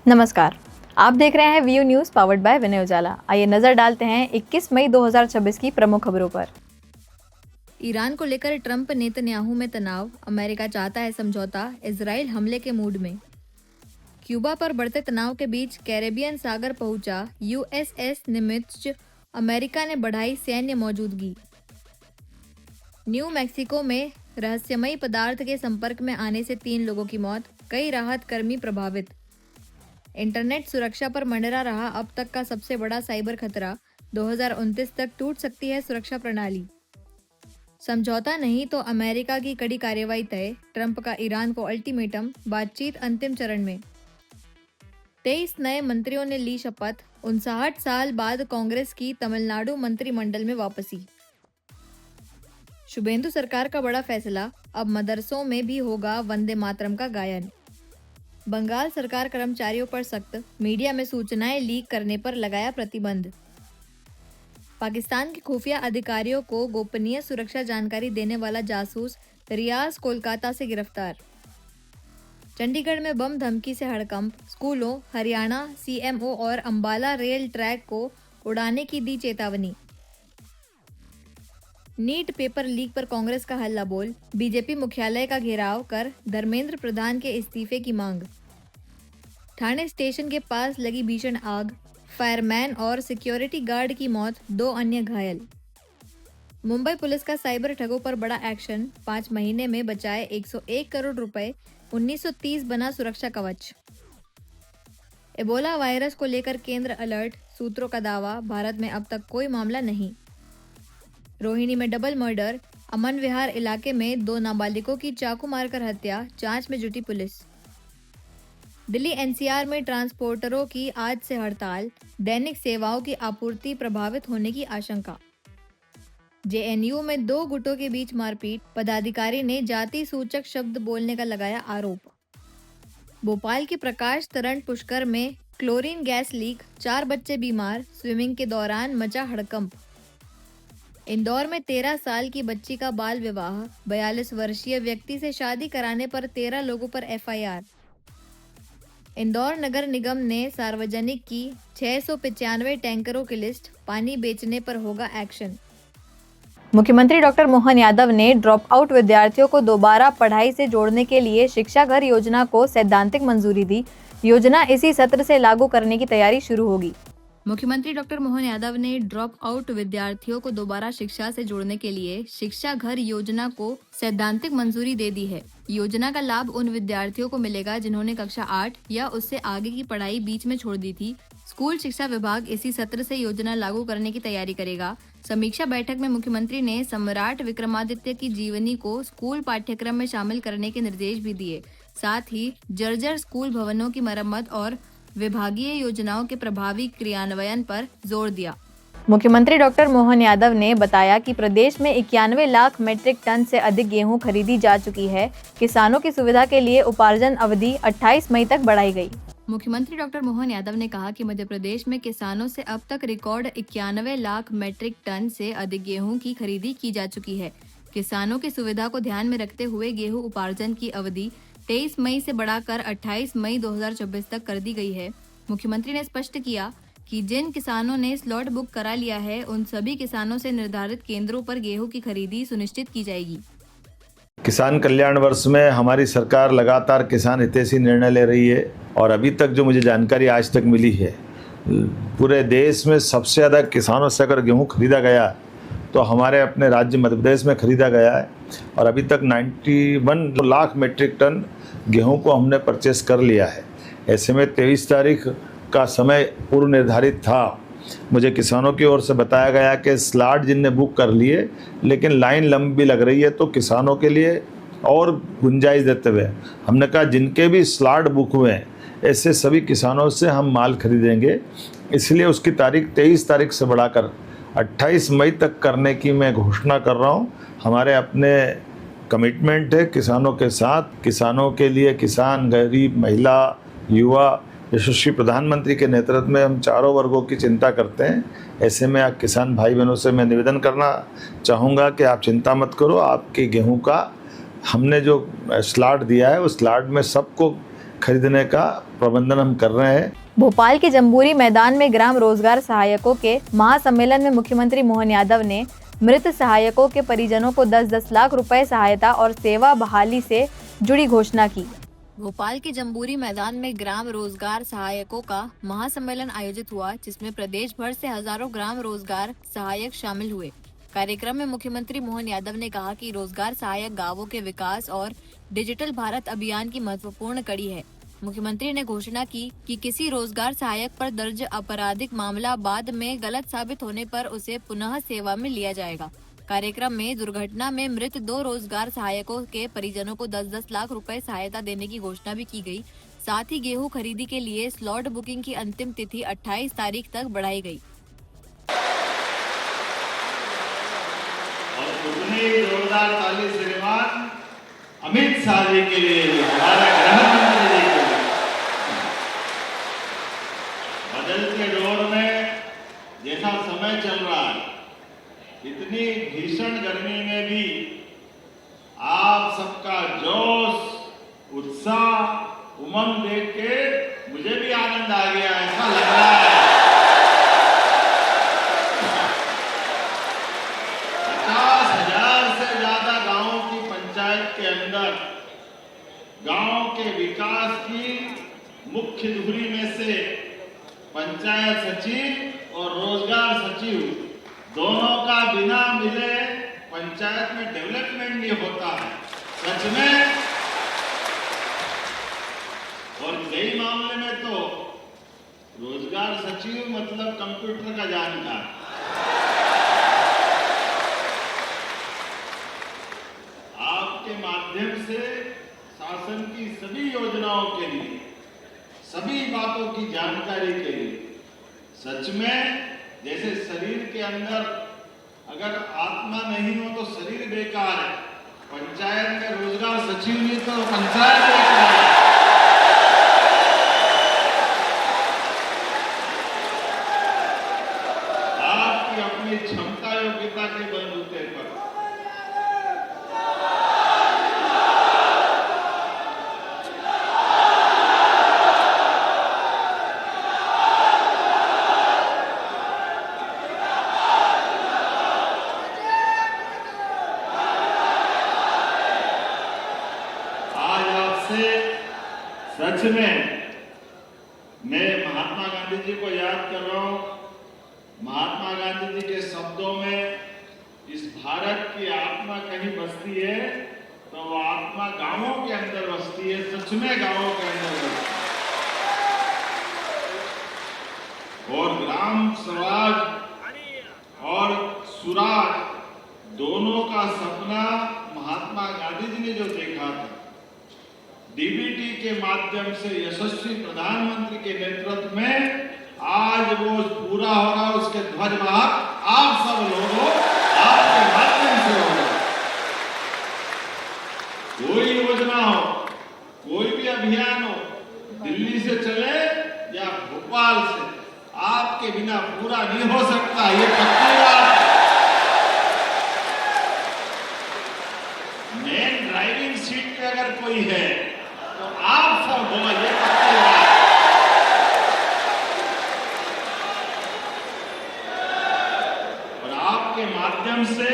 नमस्कार, आप देख रहे हैं वीयू न्यूज़ पावर्ड बाय विनय उजाला। आइए नजर डालते हैं 21 मई 2026 की प्रमुख खबरों पर। ईरान को लेकर ट्रंप नेतन्याहू में तनाव, अमेरिका चाहता है समझौता, इजराइल हमले के मूड में। क्यूबा पर बढ़ते तनाव के बीच कैरेबियन सागर पहुंचा यूएसएस निमित्ज, अमेरिका ने बढ़ाई सैन्य मौजूदगी। न्यू मैक्सिको में रहस्यमयी पदार्थ के संपर्क में आने से 3 लोगों की मौत, कई राहत कर्मी प्रभावित। इंटरनेट सुरक्षा पर मंडरा रहा अब तक का सबसे बड़ा साइबर खतरा, 2029 तक टूट सकती है सुरक्षा प्रणाली। समझौता नहीं तो अमेरिका की कड़ी कार्रवाई तय, ट्रंप का ईरान को अल्टीमेटम, बातचीत अंतिम चरण में। 23 नए मंत्रियों ने ली शपथ, 59 साल बाद कांग्रेस की तमिलनाडु मंत्रिमंडल में वापसी। शुभेंदु सरकार का बड़ा फैसला, अब मदरसों में भी होगा वंदे मातरम का गायन। बंगाल सरकार कर्मचारियों पर सख्त, मीडिया में सूचनाएं लीक करने पर लगाया प्रतिबंध। पाकिस्तान के खुफिया अधिकारियों को गोपनीय सुरक्षा जानकारी देने वाला जासूस रियाज कोलकाता से गिरफ्तार। चंडीगढ़ में बम धमकी से हड़कंप, स्कूलों, हरियाणा सीएमओ और अंबाला रेल ट्रैक को उड़ाने की दी चेतावनी। नीट पेपर लीक पर कांग्रेस का हल्ला बोल, बीजेपी मुख्यालय का घेराव कर धर्मेंद्र प्रधान के इस्तीफे की मांग। ठाणे स्टेशन के पास लगी भीषण आग, फायरमैन और सिक्योरिटी गार्ड की मौत, 2 अन्य घायल। मुंबई पुलिस का साइबर ठगों पर बड़ा एक्शन, 5 महीने में बचाए 101 करोड़ रुपए, 1930 बना सुरक्षा कवच। एबोला वायरस को लेकर केंद्र अलर्ट, सूत्रों का दावा, भारत में अब तक कोई मामला नहीं। रोहिणी में डबल मर्डर, अमन विहार इलाके में 2 नाबालिगों की चाकू मारकर हत्या, जांच में जुटी पुलिस। दिल्ली एनसीआर में ट्रांसपोर्टरों की आज से हड़ताल, दैनिक सेवाओं की आपूर्ति प्रभावित होने की आशंका। जेएनयू में 2 गुटों के बीच मारपीट, पदाधिकारी ने जाति सूचक शब्द बोलने का लगाया आरोप। भोपाल के प्रकाश तरंड पुष्कर में क्लोरीन गैस लीक, 4 बच्चे बीमार, स्विमिंग के दौरान मचा हड़कंप। इंदौर में 13 साल की बच्ची का बाल विवाह, 42 वर्षीय व्यक्ति से शादी कराने पर 13 लोगों पर एफआईआर। इंदौर नगर निगम ने सार्वजनिक की 695 टैंकरों की लिस्ट, पानी बेचने पर होगा एक्शन। मुख्यमंत्री डॉक्टर मोहन यादव ने ड्रॉप आउट विद्यार्थियों को दोबारा पढ़ाई से जोड़ने के लिए शिक्षा घर योजना को सैद्धांतिक मंजूरी दी। योजना इसी सत्र से लागू करने की तैयारी शुरू होगी। मुख्यमंत्री डॉक्टर मोहन यादव ने ड्रॉप आउट विद्यार्थियों को दोबारा शिक्षा से जोड़ने के लिए शिक्षा घर योजना को सैद्धांतिक मंजूरी दे दी है। योजना का लाभ उन विद्यार्थियों को मिलेगा जिन्होंने कक्षा 8 या उससे आगे की पढ़ाई बीच में छोड़ दी थी। स्कूल शिक्षा विभाग इसी सत्र से योजना लागू करने की तैयारी करेगा। समीक्षा बैठक में मुख्यमंत्री ने सम्राट विक्रमादित्य की जीवनी को स्कूल पाठ्यक्रम में शामिल करने के निर्देश भी दिए। साथ ही जर्जर स्कूल भवनों की मरम्मत और विभागीय योजनाओं के प्रभावी क्रियान्वयन पर जोर दिया। मुख्यमंत्री डॉक्टर मोहन यादव ने बताया कि प्रदेश में 91 लाख मीट्रिक टन से अधिक गेहूं खरीदी जा चुकी है। किसानों की सुविधा के लिए उपार्जन अवधि 28 मई तक बढ़ाई गई। मुख्यमंत्री डॉक्टर मोहन यादव ने कहा कि मध्य प्रदेश में किसानों से अब तक रिकॉर्ड 91 लाख मीट्रिक टन से अधिक गेहूं की खरीदी की जा चुकी है। किसानों की सुविधा को ध्यान में रखते हुए गेहूं उपार्जन की अवधि 23 मई से बढ़ाकर 28 मई 2024 तक कर दी गई है। मुख्यमंत्री ने स्पष्ट किया कि जिन किसानों ने स्लॉट बुक करा लिया है उन सभी किसानों से निर्धारित केंद्रों पर गेहूं की खरीदी सुनिश्चित की जाएगी। किसान कल्याण वर्ष में हमारी सरकार लगातार किसान हितैषी निर्णय ले रही है और अभी तक जो मुझे जानकारी आज तक मिली है, पूरे देश में सबसे ज़्यादा किसानों से अगर गेहूँ खरीदा गया तो हमारे अपने राज्य मध्य प्रदेश में खरीदा गया है और अभी तक 91 लाख मीट्रिक टन गेहूं को हमने परचेस कर लिया है। ऐसे में 23 तारीख का समय पूर्व निर्धारित था। मुझे किसानों की ओर से बताया गया कि स्लॉट जिनने बुक कर लिए लेकिन लाइन लंबी लग रही है, तो किसानों के लिए और गुंजाइश देते हुए हमने कहा जिनके भी स्लॉट बुक हुए हैं ऐसे सभी किसानों से हम माल खरीदेंगे। इसलिए उसकी तारीख 23 तारीख से बढ़ाकर 28 मई तक करने की मैं घोषणा कर रहा हूं। हमारे अपने कमिटमेंट है किसानों के साथ, किसानों के लिए, किसान, गरीब, महिला, युवा, यशस्वी प्रधानमंत्री के नेतृत्व में हम चारों वर्गों की चिंता करते हैं। ऐसे में आप किसान भाई बहनों से मैं निवेदन करना चाहूँगा कि आप चिंता मत करो, आपके गेहूं का हमने जो स्लॉट दिया है उस स्लॉट में सबको खरीदने का प्रबंधन हम कर रहे हैं। भोपाल के जम्बूरी मैदान में ग्राम रोजगार सहायकों के महासम्मेलन में मुख्यमंत्री मोहन यादव ने मृत सहायकों के परिजनों को 10-10 लाख रुपए सहायता और सेवा बहाली से जुड़ी घोषणा की। भोपाल के जम्बूरी मैदान में ग्राम रोजगार सहायकों का महासम्मेलन आयोजित हुआ, जिसमें प्रदेश भर से हजारों ग्राम रोजगार सहायक शामिल हुए। कार्यक्रम में मुख्यमंत्री मोहन यादव ने कहा कि रोजगार सहायक गांवों के विकास और डिजिटल भारत अभियान की महत्वपूर्ण कड़ी है। मुख्यमंत्री ने घोषणा की कि किसी रोजगार सहायक पर दर्ज आपराधिक मामला बाद में गलत साबित होने पर उसे पुनः सेवा में लिया जाएगा। कार्यक्रम में दुर्घटना में मृत 2 रोजगार सहायकों के परिजनों को 10-10 लाख रुपए सहायता देने की घोषणा भी की गई। साथ ही गेहूं खरीदी के लिए स्लॉट बुकिंग की अंतिम तिथि 28 तारीख तक बढ़ाई गई। और उतनी जोरदार ताली श्रीमान अमित शाह जी के लिए, हमारे गृह मंत्री जी के लिए। बदलते दौर में जैसा समय चल रहा है, इतनी भीषण गर्मी में भी आप सबका जोश, उत्साह, उमंग देख के मुझे भी आनंद आ गया, ऐसा लग रहा है 50,000 से ज्यादा गांवों की पंचायत के अंदर गांव के विकास की मुख्य धुरी में से पंचायत सचिव और रोजगार सचिव दोनों का बिना मिले पंचायत में डेवलपमेंट नहीं होता है, सच में। और कई मामले में तो रोजगार सचिव मतलब कंप्यूटर का जानकार। आपके माध्यम से शासन की सभी योजनाओं के लिए, सभी बातों की जानकारी के लिए, सच में जैसे शरीर के अंदर अगर आत्मा नहीं हो तो शरीर बेकार है, पंचायत में रोजगार सचिव नहीं तो पंचायत बेकार है। आपकी अपनी क्षमता योग्यता के बलबूते पर सच में मैं महात्मा गांधी जी को याद कर रहा हूं। महात्मा गांधी जी के शब्दों में इस भारत की आत्मा कहीं बसती है तो वो आत्मा गांवों के अंदर बसती है, सच में गांवों के अंदर बसती है। और ग्राम स्वराज और सुराज दोनों का सपना महात्मा गांधी जी ने जो देखा था, डीबीटी के माध्यम से यशस्वी प्रधानमंत्री के नेतृत्व में आज वो पूरा हो रहा है। उसके ध्वजवाहक आप सब लोग हो, आपके माध्यम से हो रहा। कोई योजना हो, कोई भी अभियान हो, दिल्ली से चले या भोपाल से, आपके बिना पूरा नहीं हो सकता, ये पक्की बात है। मेन ड्राइविंग सीट पे अगर कोई है तो आप सब हो, ये पक्की बात। और आपके माध्यम से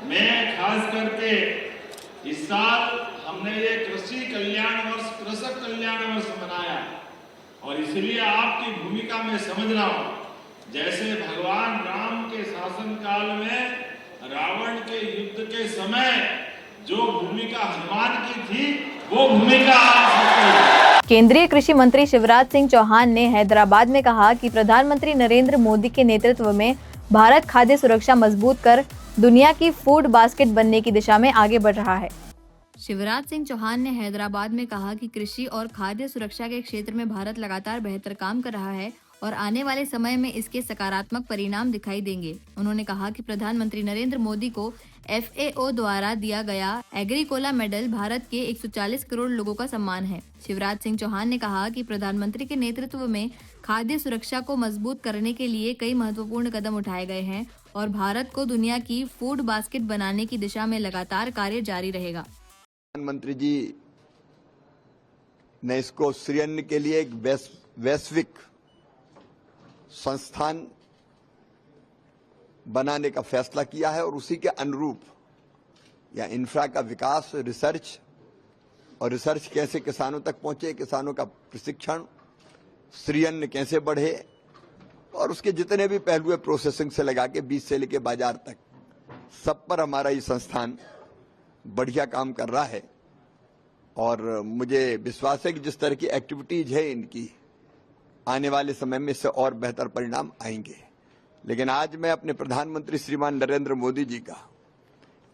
मैं खास करके इस साल हमने ये कृषि कल्याण वर्ष, कृषक कल्याण वर्ष मनाया और इसलिए आपकी भूमिका में समझ रहा हूं। जैसे भगवान राम के शासन काल में रावण के युद्ध के समय जो भूमिका हनुमान की थी, वो भूमिका आप सबकी। केंद्रीय कृषि मंत्री शिवराज सिंह चौहान ने हैदराबाद में कहा कि प्रधानमंत्री नरेंद्र मोदी के नेतृत्व में भारत खाद्य सुरक्षा मजबूत कर दुनिया की फूड बास्केट बनने की दिशा में आगे बढ़ रहा है। शिवराज सिंह चौहान ने हैदराबाद में कहा कि कृषि और खाद्य सुरक्षा के क्षेत्र में भारत लगातार बेहतर काम कर रहा है और आने वाले समय में इसके सकारात्मक परिणाम दिखाई देंगे। उन्होंने कहा कि प्रधानमंत्री नरेंद्र मोदी को FAO द्वारा दिया गया एग्रीकोला मेडल भारत के 140 करोड़ लोगों का सम्मान है। शिवराज सिंह चौहान ने कहा कि प्रधानमंत्री के नेतृत्व में खाद्य सुरक्षा को मजबूत करने के लिए कई महत्वपूर्ण कदम उठाए गए हैं और भारत को दुनिया की फूड बास्केट बनाने की दिशा में लगातार कार्य जारी रहेगा। प्रधानमंत्री जी ने इसको श्री अन्न के लिए एक वैश्विक संस्थान बनाने का फैसला किया है और उसी के अनुरूप या इंफ्रा का विकास, रिसर्च और रिसर्च कैसे किसानों तक पहुंचे, किसानों का प्रशिक्षण, श्री अन्न कैसे बढ़े और उसके जितने भी पहलू है, प्रोसेसिंग से लगा के बीज से लेके बाजार तक, सब पर हमारा ये संस्थान बढ़िया काम कर रहा है। और मुझे विश्वास है कि जिस तरह की एक्टिविटीज है इनकी, आने वाले समय में इससे और बेहतर परिणाम आएंगे। लेकिन आज मैं अपने प्रधानमंत्री श्रीमान नरेंद्र मोदी जी का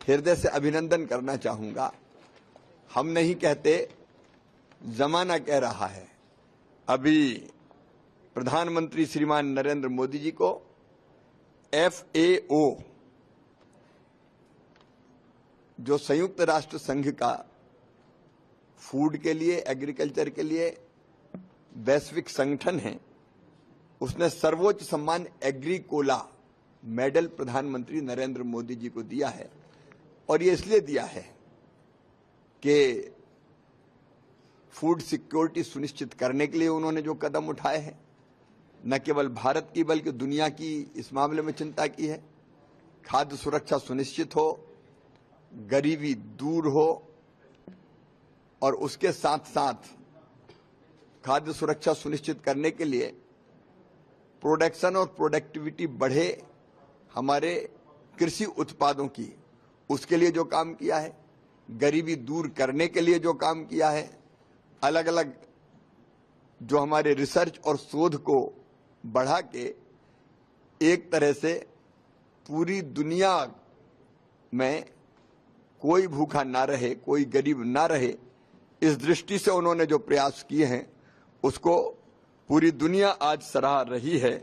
हृदय से अभिनंदन करना चाहूंगा। हम नहीं कहते, जमाना कह रहा है। अभी प्रधानमंत्री श्रीमान नरेंद्र मोदी जी को FAO, जो संयुक्त राष्ट्र संघ का फूड के लिए, एग्रीकल्चर के लिए वैश्विक संगठन है, उसने सर्वोच्च सम्मान एग्रीकोला मेडल प्रधानमंत्री नरेंद्र मोदी जी को दिया है। और ये इसलिए दिया है कि फूड सिक्योरिटी सुनिश्चित करने के लिए उन्होंने जो कदम उठाए हैं, न केवल भारत की बल्कि दुनिया की इस मामले में चिंता की है। खाद्य सुरक्षा सुनिश्चित हो, गरीबी दूर हो और उसके साथ साथ खाद्य सुरक्षा सुनिश्चित करने के लिए प्रोडक्शन और प्रोडक्टिविटी बढ़े हमारे कृषि उत्पादों की, उसके लिए जो काम किया है, गरीबी दूर करने के लिए जो काम किया है, अलग अलग जो हमारे रिसर्च और शोध को बढ़ा के एक तरह से पूरी दुनिया में कोई भूखा ना रहे, कोई गरीब ना रहे, इस दृष्टि से उन्होंने जो प्रयास किए हैं उसको पूरी दुनिया आज सराह रही है।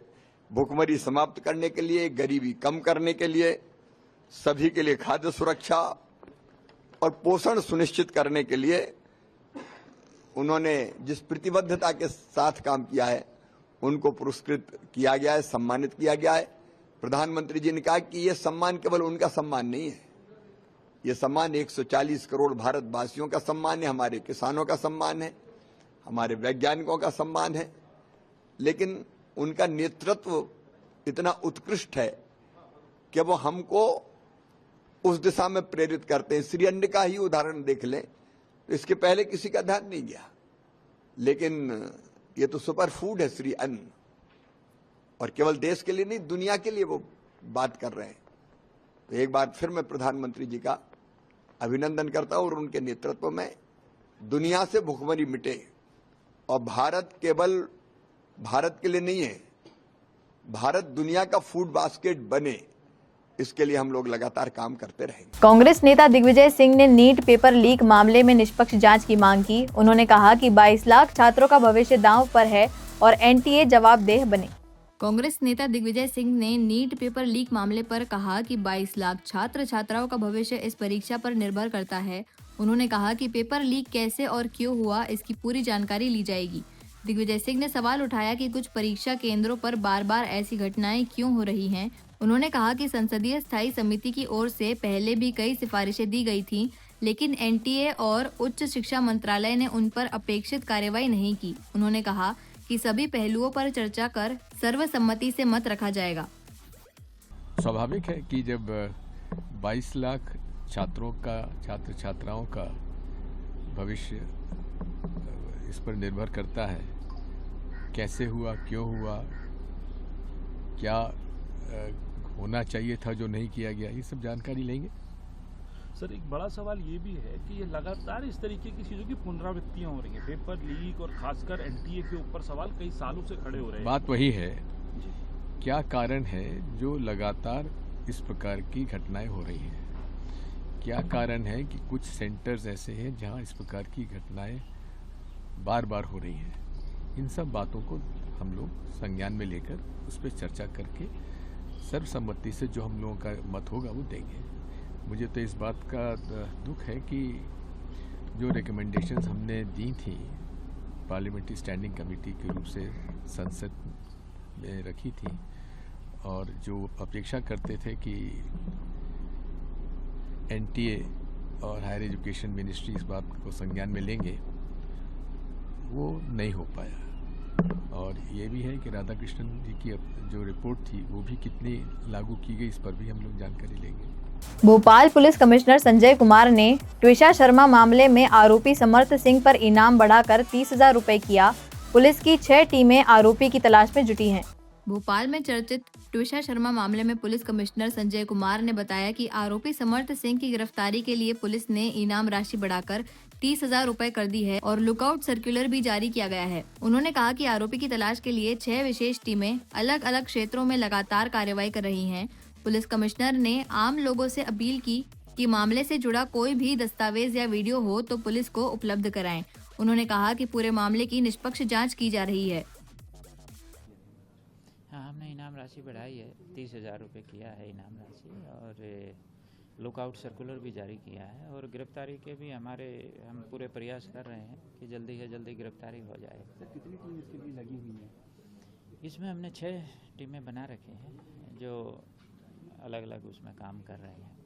भूखमरी समाप्त करने के लिए, गरीबी कम करने के लिए, सभी के लिए खाद्य सुरक्षा और पोषण सुनिश्चित करने के लिए उन्होंने जिस प्रतिबद्धता के साथ काम किया है, उनको पुरस्कृत किया गया है, सम्मानित किया गया है। प्रधानमंत्री जी ने कहा कि यह सम्मान केवल उनका सम्मान नहीं है, यह सम्मान 140 करोड़ भारतवासियों का सम्मान है, हमारे किसानों का सम्मान है, हमारे वैज्ञानिकों का सम्मान है। लेकिन उनका नेतृत्व इतना उत्कृष्ट है कि वो हमको उस दिशा में प्रेरित करते हैं। श्री अन्न का ही उदाहरण देख लें तो इसके पहले किसी का ध्यान नहीं गया, लेकिन ये तो सुपर फूड है श्री अन्न, और केवल देश के लिए नहीं, दुनिया के लिए वो बात कर रहे हैं। तो एक बार फिर मैं प्रधानमंत्री जी का अभिनंदन करता हूं और उनके नेतृत्व में दुनिया से भुखमरी मिटे और भारत केवल भारत के लिए नहीं है, भारत दुनिया का फूड बास्केट बने, इसके लिए हम लोग लगातार काम करते रहेंगे। कांग्रेस नेता दिग्विजय सिंह ने नीट पेपर लीक मामले में निष्पक्ष जांच की मांग की। उन्होंने कहा कि 22 लाख छात्रों का भविष्य दांव पर है और NTA जवाबदेह बने। कांग्रेस नेता दिग्विजय सिंह ने नीट पेपर लीक मामले पर कहा कि 22 लाख छात्र छात्राओं का भविष्य इस परीक्षा पर निर्भर करता है। उन्होंने कहा कि पेपर लीक कैसे और क्यों हुआ, इसकी पूरी जानकारी ली जाएगी। दिग्विजय सिंह ने सवाल उठाया कि कुछ परीक्षा केंद्रों पर बार बार ऐसी घटनाएं क्यों हो रही हैं। उन्होंने कहा कि संसदीय स्थायी समिति की ओर से पहले भी कई सिफारिशें दी गई थीं, लेकिन NTA और उच्च शिक्षा मंत्रालय ने उन पर अपेक्षित कार्रवाई नहीं की। उन्होंने कहा कि सभी पहलुओं पर चर्चा कर सर्वसम्मति से मत रखा जाएगा। स्वाभाविक है कि जब 22 लाख छात्रों का, छात्र छात्राओं का भविष्य इस पर निर्भर करता है, कैसे हुआ, क्यों हुआ, क्या होना चाहिए था जो नहीं किया गया, ये सब जानकारी लेंगे। सर, एक बड़ा सवाल ये भी है कि ये लगातार इस तरीके की चीज़ों की पुनरावृत्तियां हो रही हैं। पेपर लीक और खासकर NTA के ऊपर सवाल कई सालों से खड़े हो रहे हैं। बात वही है, क्या कारण है जो लगातार इस प्रकार की घटनाएं हो रही हैं? क्या कारण है कि कुछ सेंटर्स ऐसे हैं जहां इस प्रकार की घटनाएं बार बार हो रही हैं? इन सब बातों को हम लोग संज्ञान में लेकर उस पर चर्चा करके सर्वसम्मति से जो हम लोगों का मत होगा वो देंगे। मुझे तो इस बात का दुख है कि जो रिकमेंडेशंस हमने दी थी पार्लियामेंट्री स्टैंडिंग कमेटी के रूप से संसद में रखी थी, और जो अपेक्षा करते थे कि NTA और हायर एजुकेशन मिनिस्ट्री इस बात को संज्ञान में लेंगे, वो नहीं हो पाया। और ये भी है कि राधा कृष्णन जी की जो रिपोर्ट थी वो भी कितनी लागू की गई, इस पर भी हम लोग जानकारी लेंगे। भोपाल पुलिस कमिश्नर संजय कुमार ने ट्विशा शर्मा मामले में आरोपी समर्थ सिंह पर इनाम बढ़ाकर 30,000 रुपए किया। पुलिस की 6 टीमें आरोपी की तलाश में जुटी हैं। भोपाल में चर्चित ट्विशा शर्मा मामले में पुलिस कमिश्नर संजय कुमार ने बताया कि आरोपी समर्थ सिंह की गिरफ्तारी के लिए पुलिस ने इनाम राशि बढ़ाकर 30,000 रुपए कर दी है और लुकआउट सर्कुलर भी जारी किया गया है। उन्होंने कहा कि आरोपी की तलाश के लिए 6 विशेष टीमें अलग अलग क्षेत्रों में लगातार कार्रवाई कर रही हैं। पुलिस कमिश्नर ने आम लोगों से अपील की कि मामले से जुड़ा कोई भी दस्तावेज या वीडियो हो तो पुलिस को उपलब्ध कराएं। उन्होंने कहा कि पूरे मामले की निष्पक्ष जांच की जा रही है। हाँ, हमने इनाम राशि बढ़ाई है, 30,000 रुपये किया है इनाम राशि, और लुकआउट सर्कुलर भी जारी किया है, और गिरफ्तारी के भी हम पूरे प्रयास कर रहे हैं कि जल्दी से जल्दी गिरफ्तारी हो जाए। सर कितनी टीम इसके लिए लगी हुई है? इसमें हमने 6 टीमें बना रखी हैं जो अलग अलग उसमें काम कर रहे हैं।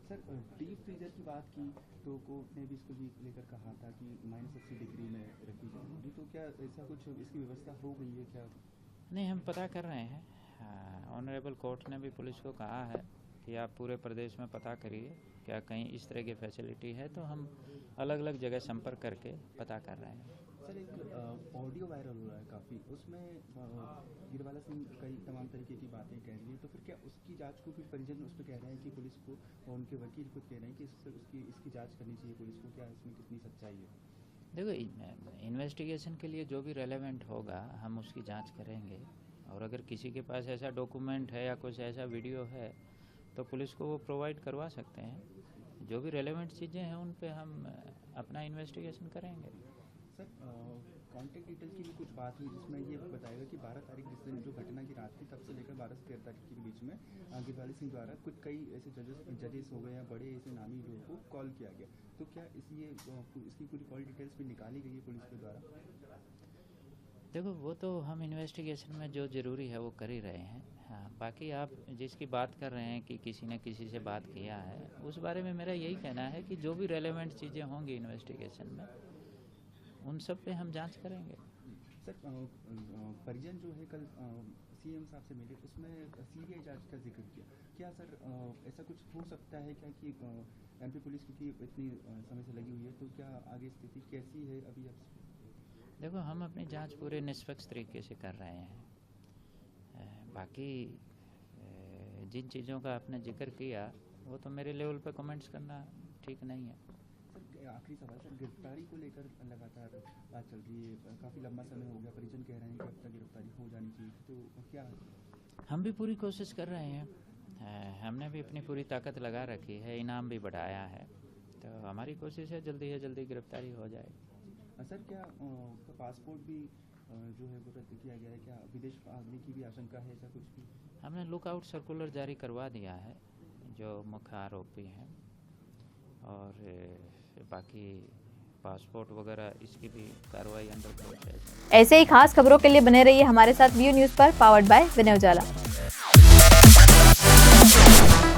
सर डीप फ्रीजर की बात की तो कोर्ट ने भी इसको भी लेकर कहा था कि -80 डिग्री में रखी जाएगी, तो क्या ऐसा कुछ इसकी व्यवस्था हो गई है क्या? नहीं, हम पता कर रहे हैं। ऑनरेबल कोर्ट ने भी पुलिस को कहा है कि आप पूरे प्रदेश में पता करिए क्या कहीं इस तरह की फैसिलिटी है, तो हम अलग अलग जगह संपर्क करके पता कर रहे हैं। सर एक ऑडियो वायरल हो रहा है काफ़ी, उसमें गिरवाला सिंह कई तमाम तरीके की बातें कह रही है, तो फिर क्या उसकी जांच को फिर परिजन उस पर कह रहे हैं कि पुलिस को, और उनके वकील खुद कह रहे हैं कि इसकी जांच करनी चाहिए पुलिस को, क्या इसमें कितनी सच्चाई है? देखो, इन्वेस्टिगेशन के लिए जो भी रेलेवेंट होगा हम उसकी जांच करेंगे, और अगर किसी के पास ऐसा डॉक्यूमेंट है या कुछ ऐसा वीडियो है तो पुलिस को वो प्रोवाइड करवा सकते हैं। जो भी रेलेवेंट चीज़ें हैं उन पे हम अपना इन्वेस्टिगेशन करेंगे। सर कॉन्टैक्ट डिटेल की भी कुछ बात हुई जिसमें ये बताएगा कि 12 तारीख जिस दिन जो घटना की रात थी तब से लेकर 12 से 13 तारीख के बीच में गिरवाला सिंह द्वारा कुछ कई ऐसे जजेस हो गए या बड़े ऐसे नामी लोगों को कॉल किया गया, तो क्या इसकी पूरी कॉल डिटेल्स भी निकाली गई है पुलिस के द्वारा? देखो, वो तो हम इन्वेस्टिगेशन में जो ज़रूरी है वो कर ही रहे हैं। हाँ, बाकी आप जिसकी बात कर रहे हैं कि किसी ने किसी से बात किया है, उस बारे में मेरा यही कहना है कि जो भी रेलेवेंट चीज़ें होंगी इन्वेस्टिगेशन में उन सब पे हम जांच करेंगे। सर परिजन जो है कल सीएम साहब से मिले, उसमें सीबीआई जांच का जिक्र किया, क्या सर ऐसा कुछ हो सकता है क्या कि एमपी पुलिस क्योंकि इतनी समय से लगी हुई है, तो क्या आगे स्थिति कैसी है अभी? अब देखो, हम अपनी जांच पूरे निष्पक्ष तरीके से कर रहे हैं। बाकी जिन चीज़ों का आपने जिक्र किया वो तो मेरे लेवल पे कमेंट्स करना ठीक नहीं है। सर आखिरी सवाल, सर गिरफ्तारी को लेकर लगातार बात चल रही है, काफ़ी लंबा समय हो गया, परिजन कह रहे हैं कि अब तक गिरफ्तारी हो जानी चाहिए, तो क्या? हम भी पूरी कोशिश कर रहे हैं, हमने भी अपनी पूरी ताकत लगा रखी है, इनाम भी बढ़ाया है, तो हमारी कोशिश है जल्दी से जल्दी गिरफ्तारी हो जाए। सर क्या पासपोर्ट भी जो है वो रद्द किया गया है, क्या विदेश भागने की भी आशंका है, ऐसा कुछ भी? हमने लुकआउट सर्कुलर जारी करवा दिया है जो मुख्य आरोपी हैं, और बाकी पासपोर्ट वगैरह इसकी भी कार्रवाई अंडर प्रोसेस है। ऐसे ही खास खबरों के लिए बने रहिए हमारे साथ व्यू न्यूज़ पर, पावर्ड बाय विनय उजाला।